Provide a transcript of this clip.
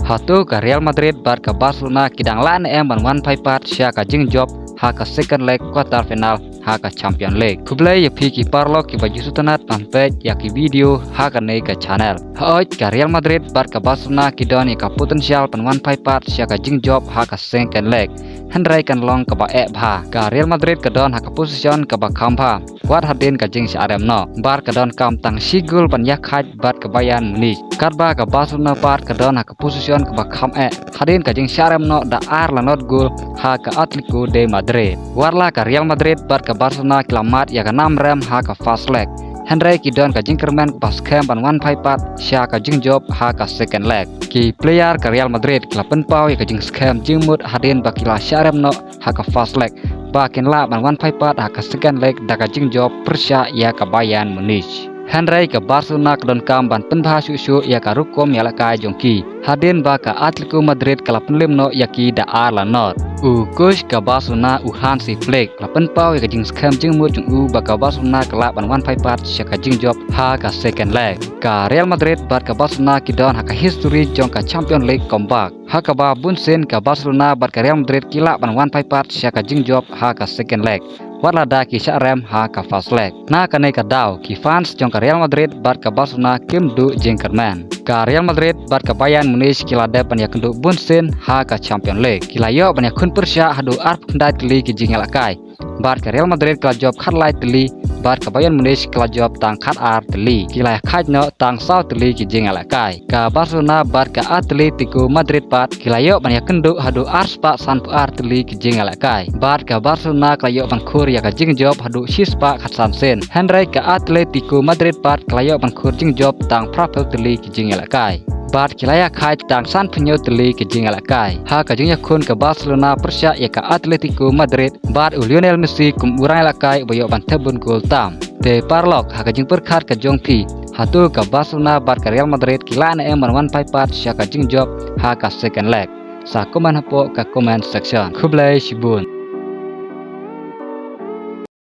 Hatu ka Real Madrid bar ka Barcelona kidang laan ban 1-5 sia ka jing job ha ka second leg quarter final ha ka Champion League. Kublai ya pi ki parlo ki baju sutanat pampet ya ki video ha ka nei ka channel. Haoj ka Real Madrid bar ka Barcelona kidon ya ka potensial pan 1-5 sia ka jing job ha ka second leg. Hendrai kan long ka ba bha ka Real Madrid kadon ha ka position ka ba khampa. Wat hadin ka jing si arem no. Bar kadon kam tang sigul pan yak haj bar ka Bayern Munich. Kadba ka Barcelona part kadon ha ka position ka ba kham hadin ka jing si arem no da ar la not goal ha ka Atletico de Madrid. Warla ka Real Madrid bar ka Barcelona kilamat ya ka 6 rem ha ka fast leg. Hendrai kidon ka jing kermen ka pas kem pan 1-5 sia ka jing job ha ka second leg. Ki player ka Real Madrid kilapen pau ya ka jing scam jing mut hadin ba kila syarem no ha ka fast leg. Bakin la ban 1-5 ha ka second leg da ka jing job persya ya ka Bayern Munich. Hendrai ka Barcelona kadon kam ban penbha su ya ka rukom ya la kai jongki. Hadin ba ka Atletico Madrid kilapen lim no ya ki da ar la not. Coach ka Barcelona Hansi Flick lapen pau ya ka jing scam jing mut jung ba ka Barcelona kala ban 1-5 sia ka jing job ha ka second leg. Ka Real Madrid bar ka Barcelona kidon ha ka history jong ka Champion League comeback. Ha ka ba bunsen ka Barcelona bar ka Real Madrid kila ban 1-5 sia ka jing job ha ka second leg. Warlada ki syarem ha ka fast leg. Na ka nei ka daw ki fans jong ka Real Madrid bar ka Barcelona kim du jing kerman. Ka Real Madrid bar ka Bayern Munich kila de pan ya kendu bunsen ha ka Champion League. Kila yo ban ya kun persya hadu arp kendai teli ki jing lakai. Bar ka Real Madrid kala job khat lai teli bar ka Bayern Munich kala job tang khat ar teli. Kila khaj no tang saw teli ki jing lakai. Ka Barcelona bar ka Atletico Madrid pat kila yo ban ya kendu hadu arspa san ar teli ki jing lakai. Bar ka Barcelona kala yo ban khur ya ka jing job hadu shispa khat san sen. Hendrai ka Atletico Madrid pat kala yo ban khur jing job tang prapel teli ki jing lakai. Bat kilaya khai tang san penyo teli ke jing alakai. Ha ka jing yakun ke Barcelona persya ya ka Atletico Madrid. Bat Lionel Messi kum urang alakai boyo ban tebun gol tam. Te parlok ha ka jing perkhat ka jong pi. Hatu ka Barcelona bat ka Real Madrid kila na man 1-5 sia ka jing job ha ka second leg. Sa komen hapo ka comment section. Kublai Shibun.